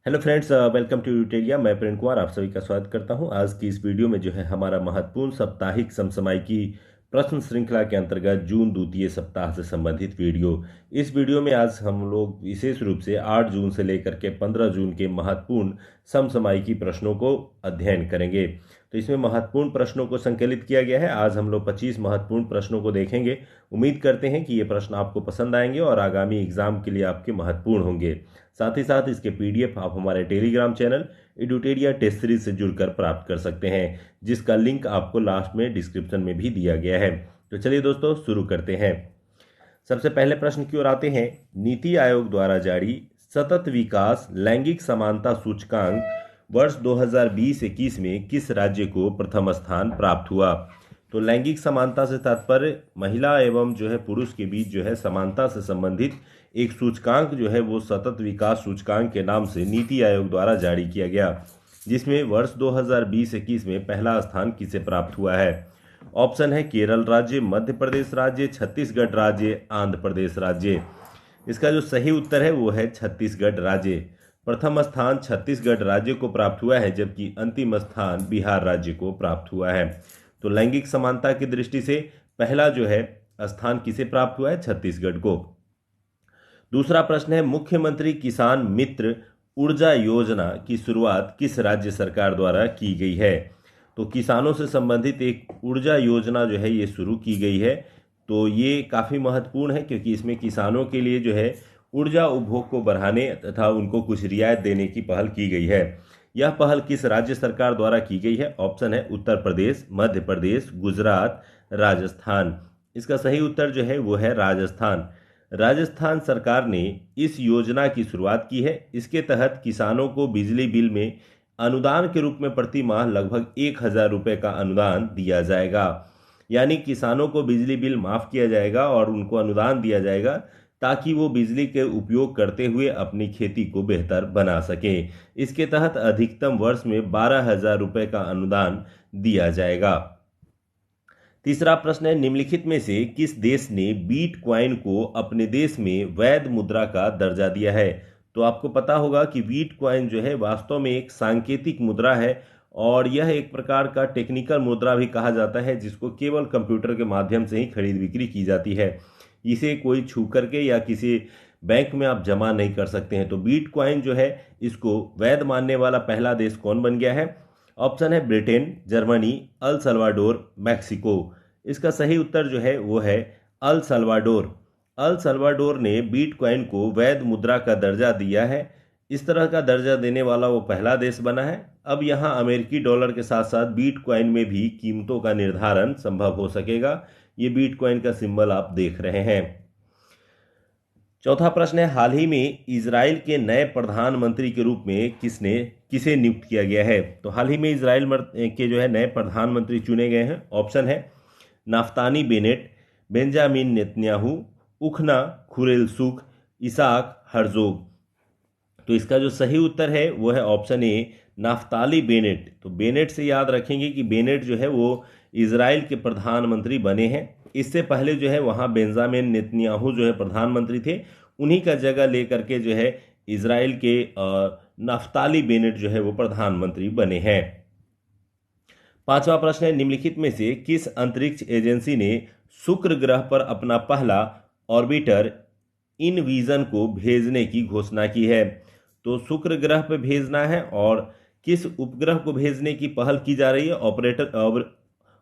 Hello friends, welcome to यूटेरिया। मैं प्रेम कुमार आप सभी का स्वागत करता हूं। आज की इस वीडियो में जो है हमारा महत्वपूर्ण साप्ताहिक समसामयिकी प्रश्न श्रृंखला के अंतर्गत जून द्वितीय सप्ताह से संबंधित वीडियो। इस वीडियो में आज हम लोग विशेष रूप से 8 जून से लेकर के 15 जून के महत्वपूर्ण समसामयिकी प्रश्नों को अध्ययन करेंगे। तो इसमें महत्वपूर्ण प्रश्नों को संकलित किया गया है। आज हम लोग 25 महत्वपूर्ण प्रश्नों को देखेंगे। उम्मीद करते हैं कि ये प्रश्न आपको पसंद आएंगे और आगामी एग्जाम के लिए आपके महत्वपूर्ण होंगे। साथ ही साथ इसके पीडीएफ आप हमारे टेलीग्राम चैनल एडुटेरिया टेस्ट सीरीज से जुड़कर प्राप्त कर सकते हैं, जिसका लिंक आपको लास्ट में डिस्क्रिप्शन में भी दिया गया है। तो चलिए दोस्तों, शुरू करते हैं। सबसे पहले प्रश्न की ओर आते हैं। नीति आयोग द्वारा जारी सतत विकास लैंगिक समानता सूचकांक वर्ष 2020-21 में किस राज्य को प्रथम स्थान प्राप्त हुआ? तो लैंगिक समानता से तात्पर्य महिला एवं जो है पुरुष के बीच जो है समानता से संबंधित एक सूचकांक जो है वो सतत विकास सूचकांक के नाम से नीति आयोग द्वारा जारी किया गया, जिसमें वर्ष 2020-21 में पहला स्थान किसे प्राप्त हुआ है? ऑप्शन है केरल राज्य, मध्य प्रदेश राज्य, छत्तीसगढ़ राज्य, आंध्र प्रदेश राज्य। इसका जो सही उत्तर है वो है छत्तीसगढ़ राज्य। प्रथम स्थान छत्तीसगढ़ राज्य को प्राप्त हुआ है, जबकि अंतिम स्थान बिहार राज्य को प्राप्त हुआ है। तो लैंगिक समानता की दृष्टि से पहला जो है स्थान किसे प्राप्त हुआ है? छत्तीसगढ़ को। दूसरा प्रश्न है, मुख्यमंत्री किसान मित्र ऊर्जा योजना की शुरुआत किस राज्य सरकार द्वारा की गई है? तो किसानों से संबंधित एक ऊर्जा योजना जो है ये शुरू की गई है। तो ये काफ़ी महत्वपूर्ण है, क्योंकि इसमें किसानों के लिए जो है ऊर्जा उपभोग को बढ़ाने तथा उनको कुछ रियायत देने की पहल की गई है। यह पहल किस राज्य सरकार द्वारा की गई है? ऑप्शन है उत्तर प्रदेश, मध्य प्रदेश, गुजरात, राजस्थान। इसका सही उत्तर जो है वो है राजस्थान। राजस्थान सरकार ने इस योजना की शुरुआत की है। इसके तहत किसानों को बिजली बिल में अनुदान के रूप में प्रति माह लगभग 1,000 रुपये का अनुदान दिया जाएगा। यानी किसानों को बिजली बिल माफ़ किया जाएगा और उनको अनुदान दिया जाएगा, ताकि वो बिजली के उपयोग करते हुए अपनी खेती को बेहतर बना सकें। इसके तहत अधिकतम वर्ष में 12,000 रुपये का अनुदान दिया जाएगा। तीसरा प्रश्न है, निम्नलिखित में से किस देश ने बिटकॉइन को अपने देश में वैध मुद्रा का दर्जा दिया है? तो आपको पता होगा कि बिटकॉइन जो है वास्तव में एक सांकेतिक मुद्रा है, और यह एक प्रकार का टेक्निकल मुद्रा भी कहा जाता है, जिसको केवल कंप्यूटर के माध्यम से ही खरीद बिक्री की जाती है। इसे कोई छू करके या किसी बैंक में आप जमा नहीं कर सकते हैं। तो बिटकॉइन जो है इसको वैध मानने वाला पहला देश कौन बन गया है? ऑप्शन है Britain, Germany, El Salvador, Mexico. इसका सही उत्तर जो है वो है अल सल्वाडोर। अल सल्वाडोर ने बिटकॉइन को वैध मुद्रा का दर्जा दिया है। इस तरह का दर्जा देने वाला वो पहला देश बना है। अब यहाँ अमेरिकी डॉलर के साथ साथ बिटकॉइन में भी कीमतों का निर्धारण संभव हो सकेगा। ये बिटकॉइन का सिंबल आप देख रहे हैं। चौथा प्रश्न है, हाल ही में इजराइल के नए प्रधानमंत्री के रूप में किसे नियुक्त किया गया है? तो हाल ही में इजराइल के जो है नए प्रधानमंत्री चुने गए हैं। ऑप्शन है Naftali Bennett, Benjamin Netanyahu, Ukhnaa Khurelsukh, Isaac Herzog. तो इसका जो सही उत्तर है वो है ऑप्शन ए नाफ्ताली बेनेट। तो बेनेट से याद रखेंगे कि बेनेट जो है वो इजराइल के प्रधानमंत्री बने हैं। इससे पहले जो है वहाँ बेंजामिन नेतन्याहू जो है प्रधानमंत्री थे। उन्हीं का जगह लेकर के जो है इजराइल के नाफ्ताली बेनेट जो है वो प्रधानमंत्री बने हैं। पांचवा प्रश्न है, निम्नलिखित में से किस अंतरिक्ष एजेंसी ने शुक्र ग्रह पर अपना पहला ऑर्बिटर इनविजन को भेजने की घोषणा की है? तो शुक्र ग्रह पर भेजना है, और किस उपग्रह को भेजने की पहल की जा रही है?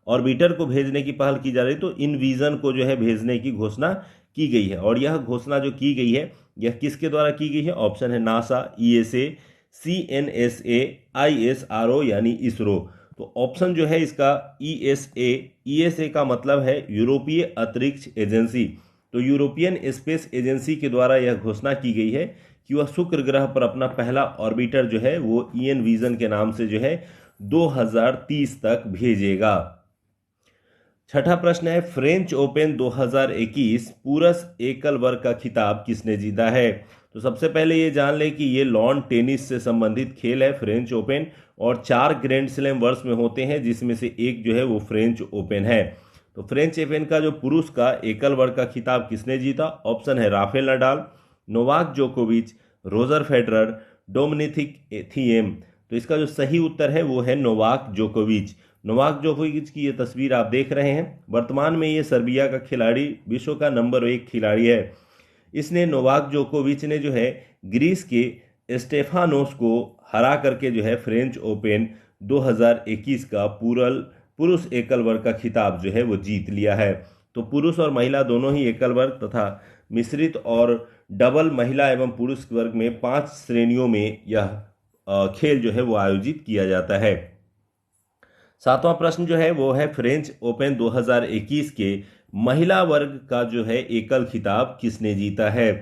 ऑर्बिटर को भेजने की पहल की जा रही है। तो इनविजन को जो है भेजने की घोषणा की गई है, और यह घोषणा जो की गई है यह किसके द्वारा की गई है? ऑप्शन है नासा, ईएसए, सीएनएसए, आईएसआरओ यानी इसरो। तो ऑप्शन जो है इसका ईएसए का मतलब है यूरोपीय अंतरिक्ष एजेंसी। तो यूरोपियन स्पेस एजेंसी के द्वारा यह घोषणा की गई है कि वह शुक्र ग्रह पर अपना पहला ऑर्बिटर जो है वो इनविजन के नाम से जो है 2030 तक भेजेगा। छठा प्रश्न है, फ्रेंच ओपन 2021 पुरुष एकल वर्ग का खिताब किसने जीता है? तो सबसे पहले ये जान लें कि ये लॉन टेनिस से संबंधित खेल है फ्रेंच ओपन, और 4 ग्रैंड स्लैम वर्ष में होते हैं, जिसमें से एक जो है वो फ्रेंच ओपन है। तो फ्रेंच ओपन का जो पुरुष का एकल वर्ग का खिताब किसने जीता? ऑप्शन है राफेल नडाल, नोवाक जोकोविच, रोजर फेडरर, डोमिनिक थिएम। तो इसका जो सही उत्तर है वो है नोवाक जोकोविच। नोवाक जोकोविच की ये तस्वीर आप देख रहे हैं। वर्तमान में ये सर्बिया का खिलाड़ी विश्व का नंबर 1 खिलाड़ी है। इसने नोवाक जोकोविच ने जो है ग्रीस के स्टेफानोस को हरा करके जो है फ्रेंच ओपन 2021 का पुरुष एकल वर्ग का खिताब जो है वो जीत लिया है। तो पुरुष और महिला दोनों ही एकल वर्ग तथा मिश्रित और डबल महिला एवं पुरुष वर्ग में 5 श्रेणियों में यह खेल जो है वो आयोजित किया जाता है। 7वां प्रश्न जो है वो है फ्रेंच ओपन 2021 के महिला वर्ग का जो है एकल खिताब किसने जीता है।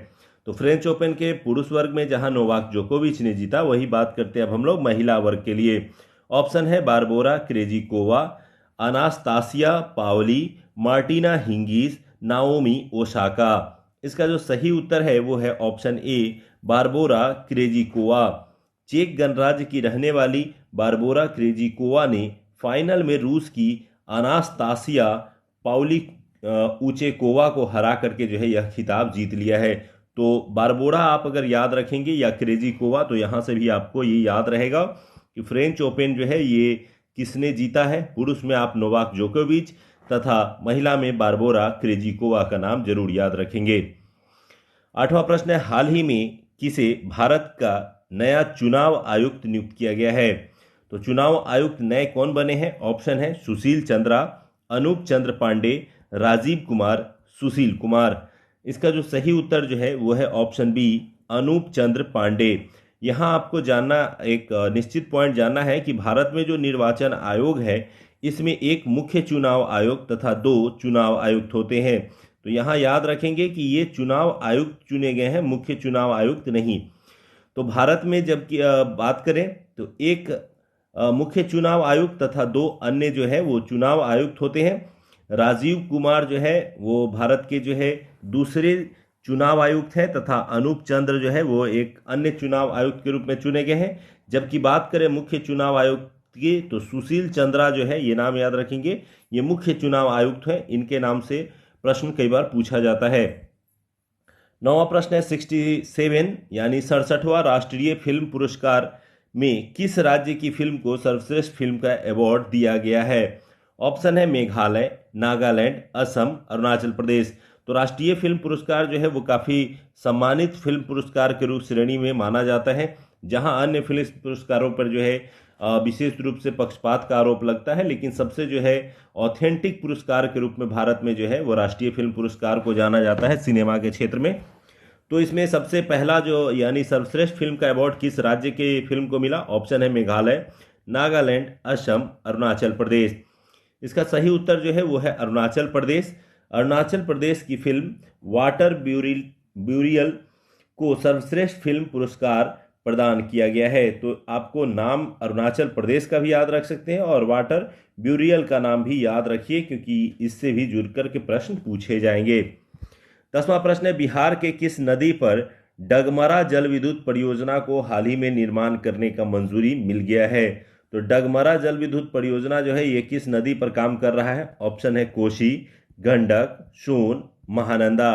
तो फ्रेंच ओपन के पुरुष वर्ग में जहां नोवाक जोकोविच ने जीता, वही बात करते हैं अब हम लोग महिला वर्ग के लिए। ऑप्शन है Barbora Krejcikova, Anastasia Paoli, Martina Hingis, Naomi Osaka. इसका जो सही उत्तर है वो है ऑप्शन ए बारबोरा क्रेजिकोवा। चेक गणराज्य की रहने वाली बारबोरा क्रेजिकोवा ने फाइनल में रूस की अनास्तासिया पाउली ऊचेकोवा को हरा करके जो है यह खिताब जीत लिया है। तो बारबोरा आप अगर याद रखेंगे या क्रेजिकोवा, तो यहाँ से भी आपको ये याद रहेगा कि फ्रेंच ओपन जो है ये किसने जीता है। पुरुष में आप नोवाक जोकोविच तथा महिला में बारबोरा क्रेजिकोवा का नाम जरूर याद रखेंगे। 8वां प्रश्न है हाल ही में किसे भारत का नया चुनाव आयुक्त नियुक्त किया गया है। तो चुनाव आयुक्त नए कौन बने हैं। ऑप्शन है सुशील चंद्रा, अनूप चंद्र पांडे, राजीव कुमार, सुशील कुमार। इसका जो सही उत्तर जो है वो है ऑप्शन बी अनूप चंद्र पांडे। यहाँ आपको जानना एक निश्चित पॉइंट जानना है कि भारत में जो निर्वाचन आयोग है इसमें एक मुख्य चुनाव आयोग तथा 2 चुनाव आयुक्त होते हैं। तो यहाँ याद रखेंगे कि ये चुनाव आयुक्त चुने गए हैं, मुख्य चुनाव आयुक्त नहीं। तो भारत में जब बात करें तो एक मुख्य चुनाव आयुक्त तथा 2 अन्य जो है वो चुनाव आयुक्त होते हैं। राजीव कुमार जो है वो भारत के जो है दूसरे चुनाव आयुक्त हैं तथा अनूप चंद्र जो है वो एक अन्य चुनाव आयुक्त के रूप में चुने गए हैं। जबकि बात करें मुख्य चुनाव आयुक्त की तो सुशील चंद्रा जो है, ये नाम याद रखेंगे, ये मुख्य चुनाव आयुक्त हैं। इनके नाम से प्रश्न कई बार पूछा जाता है। 9वां प्रश्न है 67 यानी 67वां राष्ट्रीय फिल्म पुरस्कार में किस राज्य की फिल्म को सर्वश्रेष्ठ फिल्म का अवार्ड दिया गया है। ऑप्शन है मेघालय, नागालैंड, असम, अरुणाचल प्रदेश। तो राष्ट्रीय फिल्म पुरस्कार जो है वो काफ़ी सम्मानित फिल्म पुरस्कार के रूप श्रेणी में माना जाता है, जहां अन्य फिल्म पुरस्कारों पर जो है विशेष रूप से पक्षपात का आरोप लगता है, लेकिन सबसे जो है ऑथेंटिक पुरस्कार के रूप में भारत में जो है वो राष्ट्रीय फिल्म पुरस्कार को जाना जाता है सिनेमा के क्षेत्र में। तो इसमें सबसे पहला जो यानी सर्वश्रेष्ठ फिल्म का अवार्ड किस राज्य के फिल्म को मिला। ऑप्शन है मेघालय, नागालैंड, असम, अरुणाचल प्रदेश। इसका सही उत्तर जो है वो है अरुणाचल प्रदेश। अरुणाचल प्रदेश की फिल्म वाटर ब्यूरियल को सर्वश्रेष्ठ फिल्म पुरस्कार प्रदान किया गया है। तो आपको नाम अरुणाचल प्रदेश का भी याद रख सकते हैं और वाटर ब्यूरियल का नाम भी याद रखिए, क्योंकि इससे भी जुड़कर के प्रश्न पूछे जाएंगे। 10वां प्रश्न है बिहार के किस नदी पर डगमरा जल विद्युत परियोजना को हाल ही में निर्माण करने का मंजूरी मिल गया है। तो डगमरा जल विद्युत परियोजना जो है ये किस नदी पर काम कर रहा है। ऑप्शन है कोसी, गंडक, सोन, महानंदा।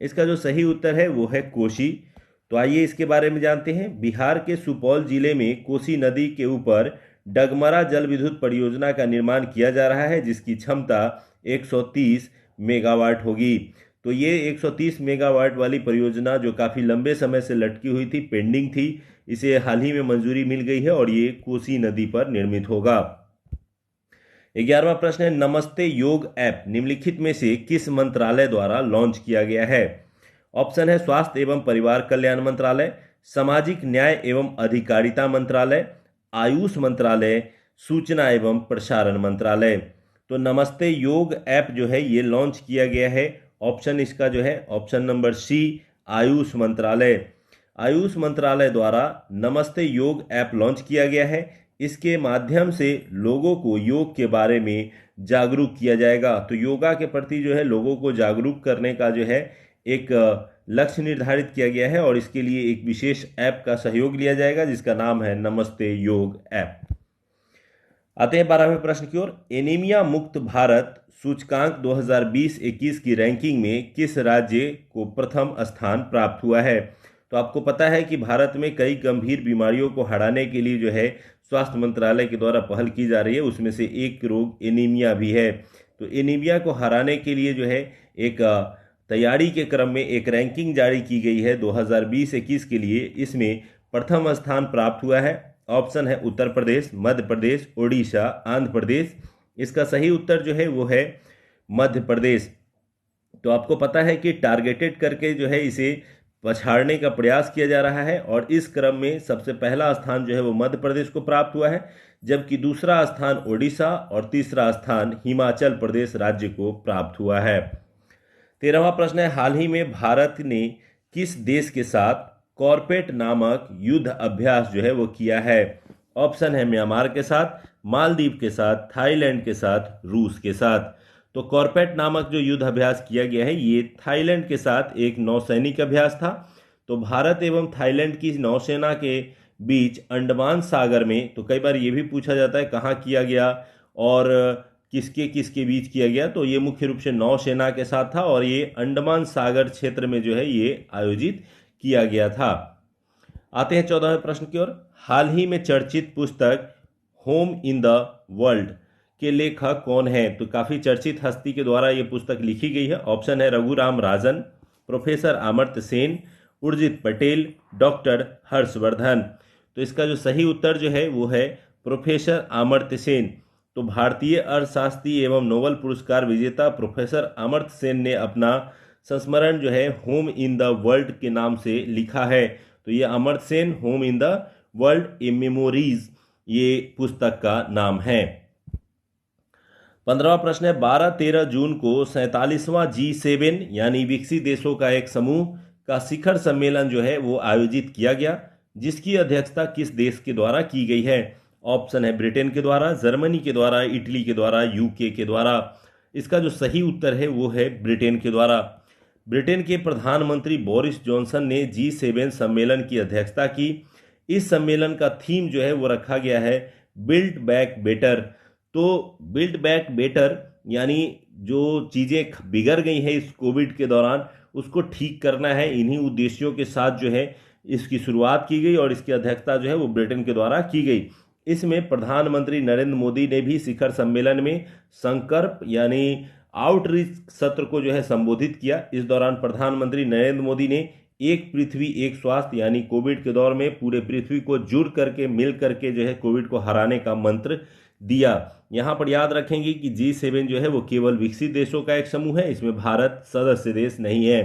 इसका जो सही उत्तर है वो है कोसी। तो आइए इसके बारे में जानते हैं। बिहार के सुपौल जिले में कोसी नदी के ऊपर डगमरा जल विद्युत परियोजना का निर्माण किया जा रहा है, जिसकी क्षमता 130 मेगावाट होगी। तो ये 130 मेगावाट वाली परियोजना जो काफ़ी लंबे समय से लटकी हुई थी, पेंडिंग थी, इसे हाल ही में मंजूरी मिल गई है और ये कोसी नदी पर निर्मित होगा। 11वां प्रश्न है नमस्ते योग ऐप निम्नलिखित में से किस मंत्रालय द्वारा लॉन्च किया गया है। ऑप्शन है स्वास्थ्य एवं परिवार कल्याण मंत्रालय, सामाजिक न्याय एवं अधिकारिता मंत्रालय, आयुष मंत्रालय, सूचना एवं प्रसारण मंत्रालय। तो नमस्ते योग ऐप जो है ये लॉन्च किया गया है। ऑप्शन इसका जो है ऑप्शन नंबर सी आयुष मंत्रालय। आयुष मंत्रालय द्वारा नमस्ते योग ऐप लॉन्च किया गया है। इसके माध्यम से लोगों को योग के बारे में जागरूक किया जाएगा। तो योगा के प्रति जो है लोगों को जागरूक करने का जो है एक लक्ष्य निर्धारित किया गया है और इसके लिए एक विशेष ऐप का सहयोग लिया जाएगा जिसका नाम है नमस्ते योग ऐप। आते हैं 12वें प्रश्न की ओर। एनीमिया मुक्त भारत सूचकांक 2020-21 की रैंकिंग में किस राज्य को प्रथम स्थान प्राप्त हुआ है। तो आपको पता है कि भारत में कई गंभीर बीमारियों को हराने के लिए जो है स्वास्थ्य मंत्रालय के द्वारा पहल की जा रही है, उसमें से एक रोग एनीमिया भी है। तो एनीमिया को हराने के लिए जो है एक तैयारी के क्रम में एक रैंकिंग जारी की गई है 2020-21 के लिए। इसमें प्रथम स्थान प्राप्त हुआ है। ऑप्शन है उत्तर प्रदेश, मध्य प्रदेश, उड़ीसा, आंध्र प्रदेश। इसका सही उत्तर जो है वो है मध्य प्रदेश। तो आपको पता है कि टारगेटेड करके जो है इसे पछाड़ने का प्रयास किया जा रहा है, और इस क्रम में सबसे पहला स्थान जो है वो मध्य प्रदेश को प्राप्त हुआ है, जबकि दूसरा स्थान ओडिशा और तीसरा स्थान हिमाचल प्रदेश राज्य को प्राप्त हुआ है। 13वां प्रश्न है, हाल ही में भारत ने किस देश के साथ कॉर्पेट नामक युद्ध अभ्यास जो है वो किया है? ऑप्शन है म्यांमार के साथ, मालदीव के साथ, थाईलैंड के साथ, रूस के साथ। तो कॉर्पेट नामक जो युद्ध अभ्यास किया गया है ये थाईलैंड के साथ एक नौसैनिक अभ्यास था। तो भारत एवं थाईलैंड की नौसेना के बीच अंडमान सागर में, तो कई बार ये भी पूछा जाता है कहाँ किया गया और किसके किसके बीच किया गया, तो ये मुख्य रूप से नौसेना के साथ था और ये अंडमान सागर क्षेत्र में जो है ये आयोजित किया गया था। आते हैं 14वें प्रश्न की ओर। हाल ही में चर्चित पुस्तक होम इन द वर्ल्ड के लेखक कौन है? तो काफ़ी चर्चित हस्ती के द्वारा ये पुस्तक लिखी गई है। ऑप्शन है रघुराम राजन, प्रोफेसर अमर्त्य सेन, उर्जित पटेल, डॉक्टर हर्षवर्धन। तो इसका जो सही उत्तर जो है वो है प्रोफेसर अमर्त्य सेन। तो भारतीय अर्थशास्त्री एवं नोबेल पुरस्कार विजेता प्रोफेसर अमर्त्य सेन ने अपना संस्मरण जो है होम इन द वर्ल्ड के नाम से लिखा है। तो ये Amartya Sen home in the world A memories ये पुस्तक का नाम है। 15वां प्रश्न है, 12-13 जून को 47वां G7 यानी विकसित देशों का एक समूह का शिखर सम्मेलन जो है वो आयोजित किया गया, जिसकी अध्यक्षता किस देश के द्वारा की गई है? ऑप्शन है ब्रिटेन के द्वारा, जर्मनी के द्वारा, इटली के द्वारा, यूके के द्वारा। इसका जो सही उत्तर है वो है ब्रिटेन के द्वारा। ब्रिटेन के प्रधानमंत्री बोरिस जॉनसन ने G7 सम्मेलन की अध्यक्षता की। इस सम्मेलन का थीम जो है वो रखा गया है बिल्ड बैक बेटर। तो बिल्ड बैक बेटर यानी जो चीज़ें बिगड़ गई हैं इस कोविड के दौरान उसको ठीक करना है। इन्हीं उद्देश्यों के साथ जो है इसकी शुरुआत की गई और इसकी अध्यक्षता जो है वो ब्रिटेन के द्वारा की गई। इसमें प्रधानमंत्री नरेंद्र मोदी ने भी शिखर सम्मेलन में संकल्प यानी आउटरीच सत्र को जो है संबोधित किया। इस दौरान प्रधानमंत्री नरेंद्र मोदी ने एक पृथ्वी एक स्वास्थ्य यानी कोविड के दौर में पूरे पृथ्वी को जुड़ करके मिल करके जो है कोविड को हराने का मंत्र दिया। यहाँ पर याद रखेंगे कि G7 जो है वो केवल विकसित देशों का एक समूह है, इसमें भारत सदस्य देश नहीं है।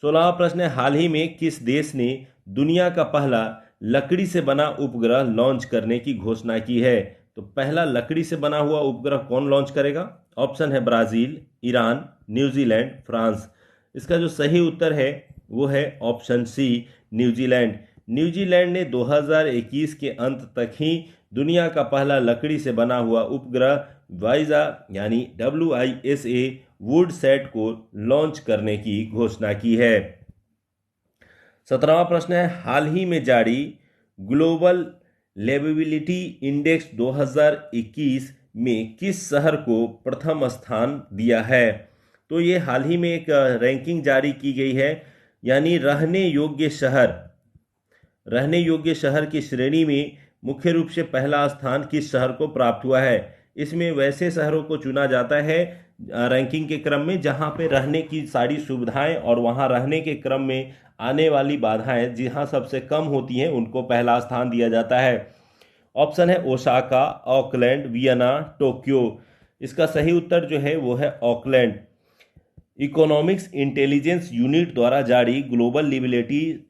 16वां प्रश्न है, हाल ही में किस देश ने दुनिया का पहला लकड़ी से बना उपग्रह लॉन्च करने की घोषणा की है? तो पहला लकड़ी से बना हुआ उपग्रह कौन लॉन्च करेगा? ऑप्शन है ब्राजील, ईरान, न्यूजीलैंड, फ्रांस। इसका जो सही उत्तर है वो है ऑप्शन सी न्यूजीलैंड। न्यूजीलैंड ने 2021 के अंत तक ही दुनिया का पहला लकड़ी से बना हुआ उपग्रह वाइजा यानी WISA वुडसैट को लॉन्च करने की घोषणा की है। 17वां प्रश्न है, हाल ही में जारी ग्लोबल लिवेबिलिटी इंडेक्स 2021 में किस शहर को प्रथम स्थान दिया है? तो ये हाल ही में एक रैंकिंग जारी की गई है, यानी रहने योग्य शहर की श्रेणी में मुख्य रूप से पहला स्थान किस शहर को प्राप्त हुआ है। इसमें वैसे शहरों को चुना जाता है रैंकिंग के क्रम में जहां पे रहने की सारी सुविधाएं और वहां रहने के क्रम में आने वाली बाधाएं जहां सबसे कम होती हैं उनको पहला स्थान दिया जाता है। ऑप्शन है ओसाका, ऑकलैंड, वियना, टोक्यो। इसका सही उत्तर जो है वो है ऑकलैंड। इकोनॉमिक्स इंटेलिजेंस यूनिट द्वारा जारी ग्लोबल लिवेबिलिटी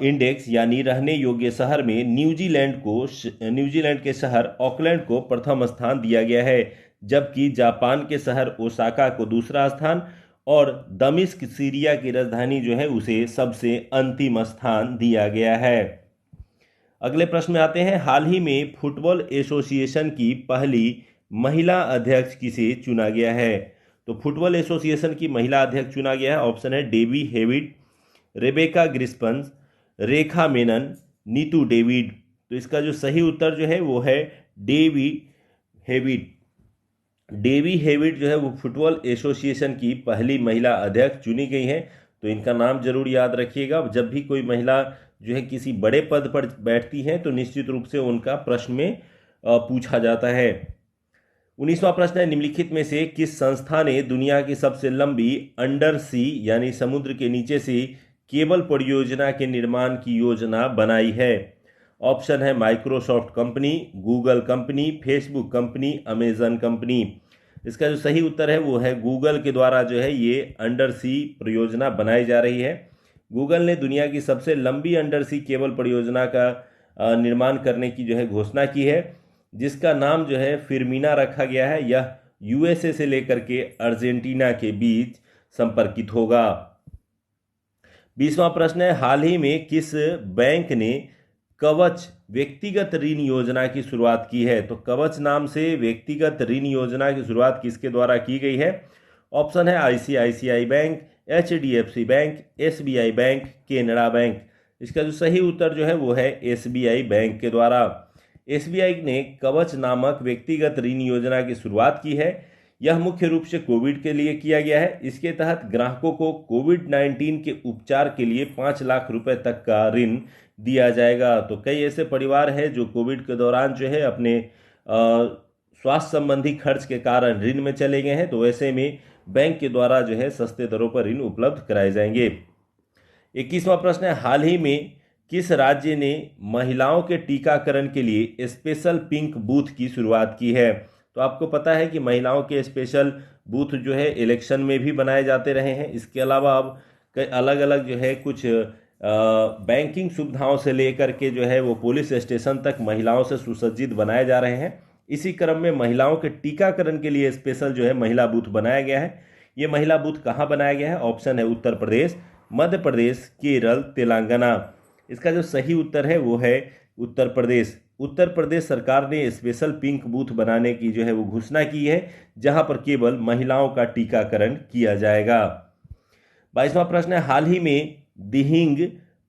इंडेक्स यानी रहने योग्य शहर में न्यूजीलैंड के शहर ऑकलैंड को प्रथम स्थान दिया गया है, जबकि जापान के शहर ओसाका को दूसरा स्थान और दमिश्क सीरिया की राजधानी जो है उसे सबसे अंतिम स्थान दिया गया है। अगले प्रश्न में आते हैं, हाल ही में फुटबॉल एसोसिएशन की पहली महिला अध्यक्ष किसे चुना गया है? तो फुटबॉल एसोसिएशन की महिला अध्यक्ष चुना गया है। ऑप्शन है डेवी हेविड, रेबेका ग्रिस्पन, रेखा मेनन, नीतू डेविड। तो इसका जो सही उत्तर जो है वो है डेवी हेविड। डेवी हेविड जो है वो फुटबॉल एसोसिएशन की पहली महिला अध्यक्ष चुनी गई हैं। तो इनका नाम जरूर याद रखिएगा। जब भी कोई महिला जो है किसी बड़े पद पर बैठती हैं तो निश्चित रूप से उनका प्रश्न में पूछा जाता है। 19वां प्रश्न है, निम्नलिखित में से किस संस्था ने दुनिया की सबसे लंबी अंडर सी यानी समुद्र के नीचे से केबल परियोजना के निर्माण की योजना बनाई है? ऑप्शन है Microsoft company, Google company, Facebook company, Amazon company. इसका जो सही उत्तर है वो है गूगल के द्वारा जो है ये अंडर सी परियोजना बनाई जा रही है। गूगल ने दुनिया की सबसे लंबी अंडर सी केबल परियोजना का निर्माण करने की जो है घोषणा की है, जिसका नाम जो है फिरमीना रखा गया है। यह यूएसए से लेकर के अर्जेंटीना के बीच संपर्कित होगा। 20वां प्रश्न है, हाल ही में किस बैंक ने कवच व्यक्तिगत ऋण योजना की शुरुआत की है? तो कवच नाम से व्यक्तिगत ऋण योजना की शुरुआत किसके द्वारा की गई है? ऑप्शन है ICICI bank, HDFC bank, SBI bank, Canara bank. इसका जो सही उत्तर जो है वो है एसबीआई बैंक के द्वारा। एसबीआई ने कवच नामक व्यक्तिगत ऋण योजना की शुरुआत की है। यह मुख्य रूप से कोविड के लिए किया गया है। इसके तहत ग्राहकों को कोविड-19 के उपचार के लिए 5 लाख रुपए तक का ऋण दिया जाएगा। तो कई ऐसे परिवार हैं जो कोविड के दौरान जो है अपने स्वास्थ्य संबंधी खर्च के कारण ऋण में चले गए हैं, तो ऐसे में बैंक के द्वारा जो है सस्ते दरों पर ऋण उपलब्ध कराए जाएंगे। 21वां प्रश्न है, हाल ही में किस राज्य ने महिलाओं के टीकाकरण के लिए स्पेशल पिंक बूथ की शुरुआत की है? तो आपको पता है कि महिलाओं के स्पेशल बूथ जो है इलेक्शन में भी बनाए जाते रहे हैं। इसके अलावा अब कई अलग अलग जो है कुछ बैंकिंग सुविधाओं से लेकर के जो है वो पुलिस स्टेशन तक महिलाओं से सुसज्जित बनाए जा रहे हैं। इसी क्रम में महिलाओं के टीकाकरण के लिए स्पेशल जो है महिला बूथ बनाया गया है। ये महिला बूथ कहाँ बनाया गया है? ऑप्शन है उत्तर प्रदेश, मध्य प्रदेश, केरल, तेलंगाना। इसका जो सही उत्तर है वो है उत्तर प्रदेश। उत्तर प्रदेश सरकार ने स्पेशल पिंक बूथ बनाने की जो है वो घोषणा की है, जहां पर केवल महिलाओं का टीकाकरण किया जाएगा। 22वां प्रश्न है, हाल ही में दिहिंग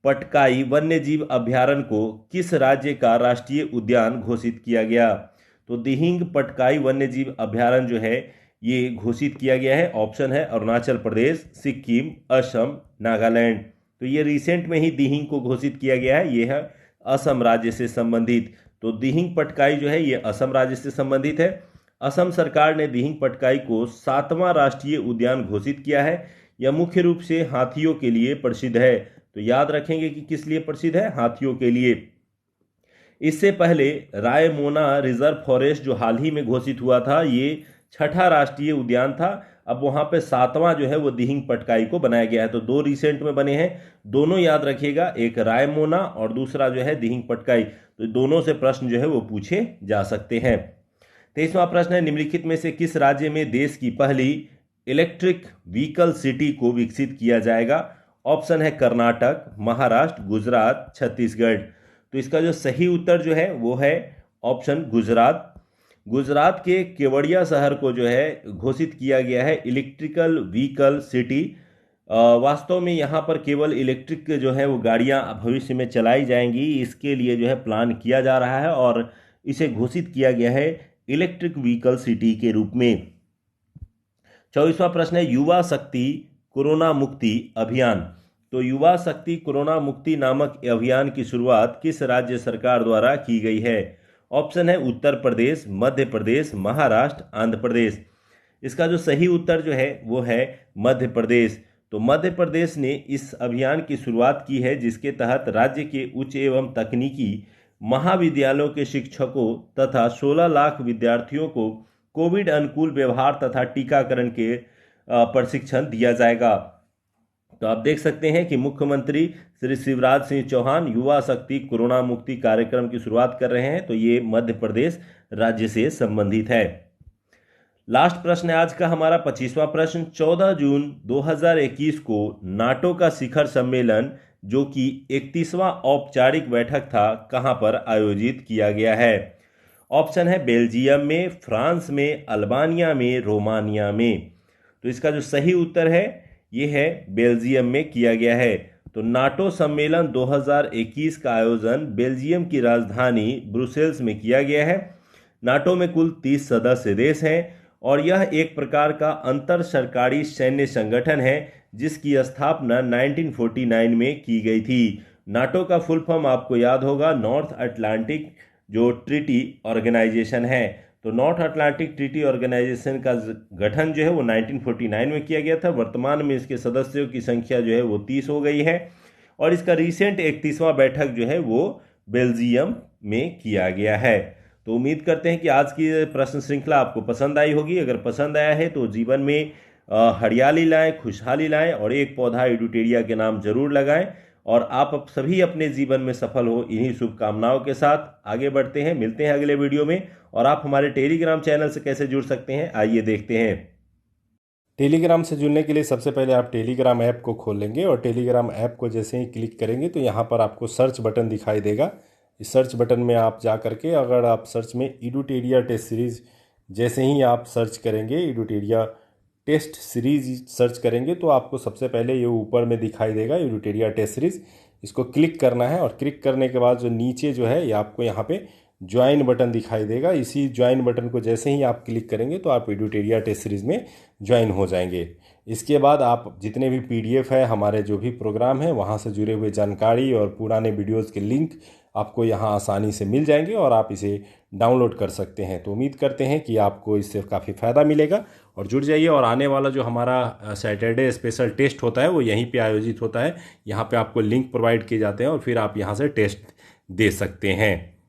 पटकाई वन्यजीव अभ्यारण्य को किस राज्य का राष्ट्रीय उद्यान घोषित किया गया? तो दिहिंग पटकाई वन्यजीव अभ्यारण्य जो है ये घोषित किया गया है। ऑप्शन है अरुणाचल प्रदेश, सिक्किम, असम, नागालैंड। तो ये रिसेंट में ही दिहिंग को घोषित किया गया है। ये है असम राज्य से संबंधित। तो दिहिंग पटकाई जो है ये असम राज्य से संबंधित है। असम सरकार ने दिहिंग पटकाई को 7वां राष्ट्रीय उद्यान घोषित किया है। यह मुख्य रूप से हाथियों के लिए प्रसिद्ध है। तो याद रखेंगे कि किस लिए प्रसिद्ध है? हाथियों के लिए। इससे पहले रायमोना रिजर्व फॉरेस्ट जो हाल ही में घोषित हुआ था, ये 6ठा राष्ट्रीय उद्यान था। अब वहां पे 7वां जो है वो दिहिंग पटकाई को बनाया गया है। तो 2 रिसेंट में बने हैं, दोनों याद रखिएगा, एक रायमोना और दूसरा जो है दिहिंग पटकाई। तो दोनों से प्रश्न जो है वो पूछे जा सकते हैं। 23वां प्रश्न है, निम्नलिखित में से किस राज्य में देश की पहली इलेक्ट्रिक व्हीकल सिटी को विकसित किया जाएगा? ऑप्शन है कर्नाटक, महाराष्ट्र, गुजरात, छत्तीसगढ़। तो इसका जो सही उत्तर जो है वो है ऑप्शन गुजरात। गुजरात के केवड़िया शहर को जो है घोषित किया गया है इलेक्ट्रिकल व्हीकल सिटी। वास्तव में यहाँ पर केवल इलेक्ट्रिक जो है वो गाड़ियाँ भविष्य में चलाई जाएंगी, इसके लिए जो है प्लान किया जा रहा है और इसे घोषित किया गया है इलेक्ट्रिक व्हीकल सिटी के रूप में। 24वां प्रश्न है, युवा शक्ति कोरोना मुक्ति अभियान। तो युवा शक्ति कोरोना मुक्ति नामक अभियान की शुरुआत किस राज्य सरकार द्वारा की गई है? ऑप्शन है उत्तर प्रदेश, मध्य प्रदेश, महाराष्ट्र, आंध्र प्रदेश। इसका जो सही उत्तर जो है वो है मध्य प्रदेश। तो मध्य प्रदेश ने इस अभियान की शुरुआत की है, जिसके तहत राज्य के उच्च एवं तकनीकी महाविद्यालयों के शिक्षकों तथा 16 लाख विद्यार्थियों को कोविड अनुकूल व्यवहार तथा टीकाकरण के प्रशिक्षण दिया जाएगा। तो आप देख सकते हैं कि मुख्यमंत्री श्री शिवराज सिंह चौहान युवा शक्ति कोरोना मुक्ति कार्यक्रम की शुरुआत कर रहे हैं। तो ये मध्य प्रदेश राज्य से संबंधित है। लास्ट प्रश्न है आज का हमारा 25वां प्रश्न। 14 जून 2021 को नाटो का शिखर सम्मेलन जो कि 31वां औपचारिक बैठक था, कहां पर आयोजित किया गया है? ऑप्शन है बेल्जियम में, फ्रांस में, अल्बानिया में, रोमानिया में। तो इसका जो सही उत्तर है ये है बेल्जियम में किया गया है। तो नाटो सम्मेलन 2021 का आयोजन बेल्जियम की राजधानी ब्रुसेल्स में किया गया है। नाटो में कुल 30 सदस्य देश हैं और यह एक प्रकार का अंतर सरकारी सैन्य संगठन है जिसकी स्थापना 1949 में की गई थी। नाटो का फुल फॉर्म आपको याद होगा, नॉर्थ अटलांटिक जो ट्रीटी ऑर्गेनाइजेशन है। तो नॉर्थ अटलांटिक ट्रीटी ऑर्गेनाइजेशन का गठन जो है वो 1949 में किया गया था। वर्तमान में इसके सदस्यों की संख्या जो है वो 30 हो गई है और इसका रिसेंट 31वां बैठक जो है वो बेल्जियम में किया गया है। तो उम्मीद करते हैं कि आज की प्रश्न श्रृंखला आपको पसंद आई होगी। अगर पसंद आया है तो जीवन में हरियाली लाएं, खुशहाली लाएं और एक पौधा एडुटेरिया के नाम जरूर लगाएं और आप सभी अपने जीवन में सफल हो, इन्हीं शुभकामनाओं के साथ आगे बढ़ते हैं। मिलते हैं अगले वीडियो में। और आप हमारे टेलीग्राम चैनल से कैसे जुड़ सकते हैं, आइए देखते हैं। टेलीग्राम से जुड़ने के लिए सबसे पहले आप टेलीग्राम ऐप को खोल लेंगे और टेलीग्राम ऐप को जैसे ही क्लिक करेंगे तो यहाँ पर आपको सर्च बटन दिखाई देगा। इस सर्च बटन में आप जा करके अगर आप सर्च में एडुटेरिया टेस्ट सीरीज़ जैसे ही आप सर्च करेंगे, एडुटेरिया टेस्ट सीरीज़ सर्च करेंगे तो आपको सबसे पहले ये ऊपर में दिखाई देगा एडुटेरिया टेस्ट सीरीज़। इसको क्लिक करना है और क्लिक करने के बाद जो नीचे जो है ये आपको यहाँ पे ज्वाइन बटन दिखाई देगा। इसी ज्वाइन बटन को जैसे ही आप क्लिक करेंगे तो आप एडुटेरिया टेस्ट सीरीज़ में ज्वाइन हो जाएंगे। इसके बाद आप जितने भी PDF है, हमारे जो भी प्रोग्राम है, वहाँ से जुड़े हुए जानकारी और पुराने वीडियोज़ के लिंक आपको यहाँ आसानी से मिल जाएंगे और आप इसे डाउनलोड कर सकते हैं। तो उम्मीद करते हैं कि आपको इससे काफ़ी फ़ायदा मिलेगा और जुड़ जाइए। और आने वाला जो हमारा सैटरडे स्पेशल टेस्ट होता है वो यहीं पे आयोजित होता है। यहाँ पे आपको लिंक प्रोवाइड किए जाते हैं और फिर आप यहाँ से टेस्ट दे सकते हैं।